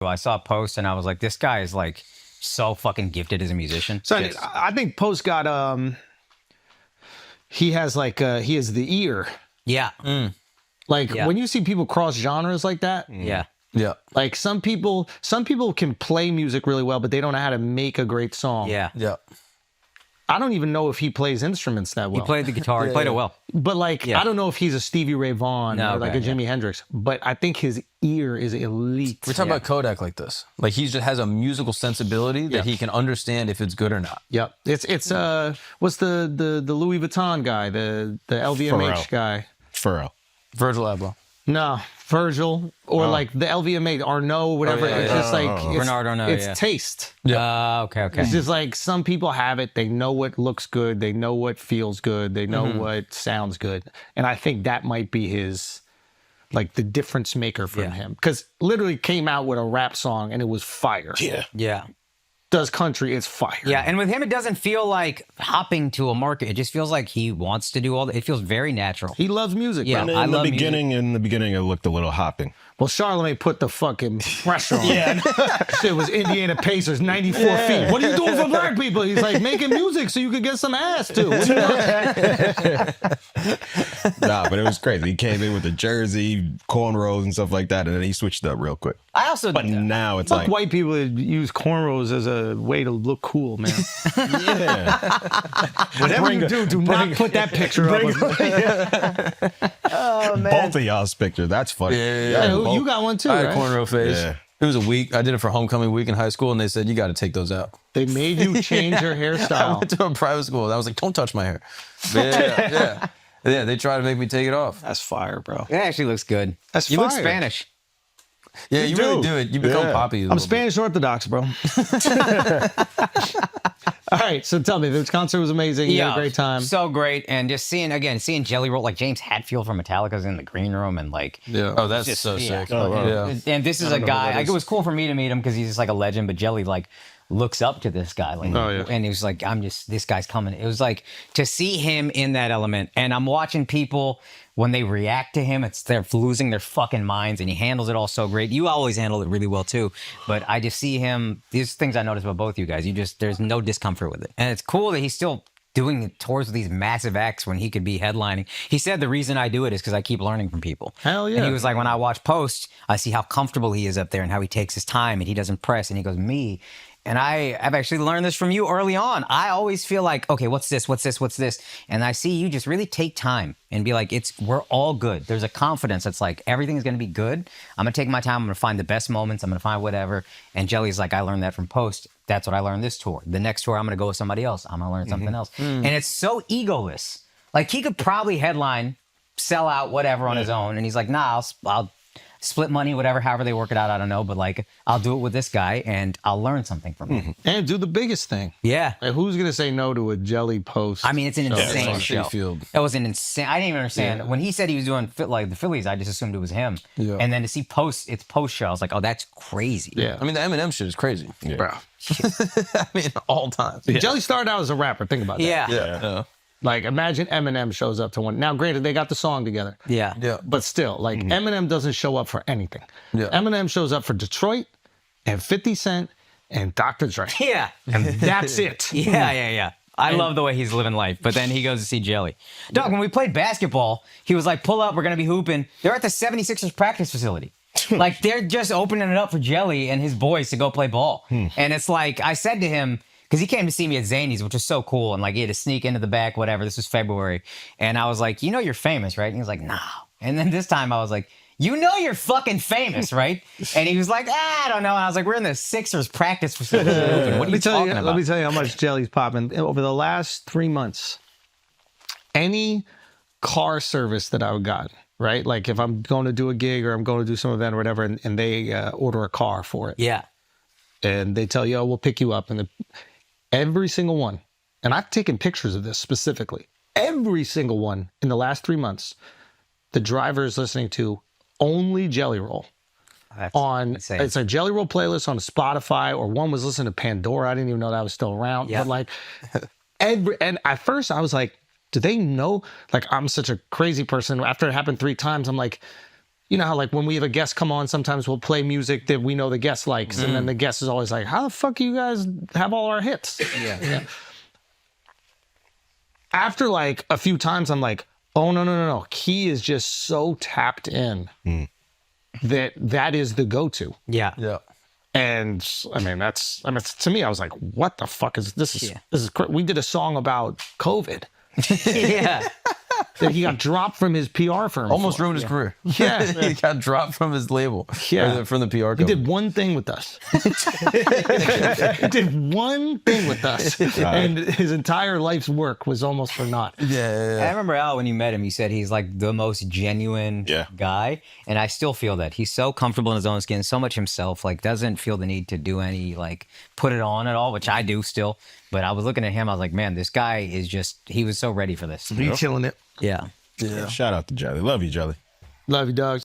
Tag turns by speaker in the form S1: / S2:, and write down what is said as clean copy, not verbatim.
S1: I saw a post and I was like, this guy is like so fucking gifted as a musician.
S2: So I think Post got he has he has the ear.
S1: Yeah.
S2: When you see people cross genres like that.
S1: Yeah.
S3: Yeah.
S2: Like some people can play music really well, but they don't know how to make a great song.
S1: Yeah.
S3: Yeah.
S2: I don't even know if he plays instruments that well.
S1: He played the guitar. He played it well.
S2: But I don't know if he's a Stevie Ray Vaughan or like a Jimi Hendrix. But I think his ear is elite.
S3: We're talking about Kodak like this. Like he just has a musical sensibility that he can understand if it's good or not.
S2: Yep. It's what's the Louis Vuitton guy, the LVMH guy?
S3: Virgil Abloh.
S2: No, Virgil or like the LVMH Arnault, whatever. It's just like
S1: Bernard Arnault.
S2: It's taste.
S1: Yeah. Okay.
S2: It's just like some people have it. They know what looks good. They know what feels good. They know what sounds good. And I think that might be his, like the difference maker from him. Because literally came out with a rap song and it was fire.
S1: Yeah.
S2: Does country, it's fire.
S1: Yeah, and with him, it doesn't feel like hopping to a market. It just feels like he wants to do all that. It feels very natural.
S2: He loves music.
S1: Yeah,
S2: bro.
S1: I love
S4: In the beginning, it looked a little hopping.
S2: Well, Charlemagne put the fucking pressure on. Shit was Indiana Pacers, 94 feet. What are you doing for black people? He's like, making music so you could get some ass too. What do you
S4: Nah, but it was crazy. He came in with the jersey, cornrows, and stuff like that, and then he switched up real quick.
S1: But
S4: now it's
S2: Fuck
S4: like
S2: white people that use cornrows as a way to look cool, man. Whatever you do not put that picture up.
S1: Oh man,
S4: both of y'all's picture. That's funny.
S2: You got one too,
S3: I had
S2: right?
S3: a cornrow phase.
S4: Yeah.
S3: It was a week. I did it for homecoming week in high school, and they said, you got to take those out.
S2: They made you change your
S3: I
S2: hairstyle.
S3: went to a private school. And I was like, don't touch my hair. Yeah. They tried to make me take it off.
S2: That's fire, bro.
S1: it actually looks good.
S2: That's
S1: you look
S2: fire.
S1: Spanish.
S3: Yeah, you really do it. You become poppy.
S2: I'm Spanish Orthodox, bro. All right, so tell me, the concert was amazing. You had a great time.
S1: So great, and just seeing Jelly Roll, like James Hetfield from Metallica's in the green room, and like
S3: Oh, that's
S1: just,
S3: so sick.
S1: Yeah. And this is a guy. Like, it was cool for me to meet him because he's just like a legend. But Jelly like looks up to this guy, like, and he was like, this guy's coming. It was like to see him in that element, and I'm watching people when they react to him, they're losing their fucking minds, and he handles it all so great. You always handle it really well too, but I just see him. These things I noticed about both you guys. There's no discomfort with it, and it's cool that he's still doing tours with these massive acts when he could be headlining. He said the reason I do it is because I keep learning from people.
S2: Hell yeah.
S1: And he was like, when I watch Post, I see how comfortable he is up there and how he takes his time and he doesn't press. And he goes, me. And I've actually learned this from you early on. I always feel like, okay, what's this? And I see you just really take time and be like, we're all good. There's a confidence that's like, everything's going to be good. I'm going to take my time. I'm going to find the best moments. I'm going to find whatever. And Jelly's like, I learned that from Post. That's what I learned this tour. The next tour, I'm going to go with somebody else. I'm going to learn something else. And it's so egoless. Like, he could probably headline, sell out, whatever on his own. And he's like, nah, I'll split money, whatever, however they work it out, I don't know. But like, I'll do it with this guy and I'll learn something from him.
S2: And do the biggest thing.
S1: Yeah.
S2: Like, who's going to say no to a Jelly Post?
S1: I mean, it's an insane show.
S3: Field.
S1: It was an insane. I didn't even understand. When he said he was doing like the Phillies, I just assumed it was him.
S3: Yeah.
S1: And then to see it's post show, I was like, oh, that's crazy.
S2: Yeah.
S3: I mean, the Eminem shit is crazy.
S4: Yeah.
S2: Bro.
S3: I mean, all time.
S2: Jelly started out as a rapper. Think about that.
S1: Yeah.
S2: Like, imagine Eminem shows up to one. Now, granted, they got the song together.
S1: Yeah.
S2: But still, like, Eminem doesn't show up for anything.
S3: Yeah.
S2: Eminem shows up for Detroit and 50 Cent and Dr. Dre.
S1: Yeah.
S2: And that's it.
S1: Yeah. I love the way he's living life. But then he goes to see Jelly. Dog, when we played basketball, he was like, pull up, we're going to be hooping. They're at the 76ers practice facility. Like, they're just opening it up for Jelly and his boys to go play ball. And it's like, I said to him, because he came to see me at Zany's, which was so cool. And like, he had to sneak into the back, whatever. This was February. And I was like, you know you're famous, right? And he was like, no. And then this time I was like, you know you're fucking famous, right? And he was like, I don't know. And I was like, we're in the Sixers practice facility. What are you talking about?
S2: Let me tell you how much Jelly's popping. Over the last 3 months, any car service that I've got, right? Like, if I'm going to do a gig or I'm going to do some event or whatever, and they order a car for it.
S1: Yeah.
S2: And they tell you, oh, we'll pick you up. And every single one, and I've taken pictures of this specifically, every single one in the last 3 months, the driver is listening to only Jelly Roll.
S1: That's
S2: on
S1: insane.
S2: It's a Jelly Roll playlist on Spotify, or one was listening to Pandora. I didn't even know that was still around.
S1: Yeah.
S2: But like, and at first I was like, do they know? Like, I'm such a crazy person. After it happened 3 times, I'm like, you know how like when we have a guest come on, sometimes we'll play music that we know the guest likes, and then the guest is always like, "How the fuck do you guys have all our hits?" Yeah. After like a few times, I'm like, "Oh no! He is just so tapped in that is the go-to."
S1: Yeah.
S3: Yeah.
S2: And I mean, to me, I was like, "What the fuck is this? This is we did a song about COVID."
S1: Yeah.
S2: That he got dropped from his PR firm.
S3: Almost ruined his career.
S2: Yeah.
S3: He got dropped from his label.
S2: Yeah.
S3: Or from the PR
S2: He
S3: company.
S2: did one thing with us. He did one thing with us. And his entire life's work was almost for naught.
S3: Yeah.
S1: I remember Al, when you met him, you said he's like the most genuine guy. And I still feel that. He's so comfortable in his own skin, so much himself, like doesn't feel the need to do any, like put it on at all, which I do still. But I was looking at him, I was like, man, this guy is just, he was so ready for this.
S2: He killing it.
S1: Yeah.
S4: Shout out to Jelly. Love you, Jelly.
S2: Love you, dogs.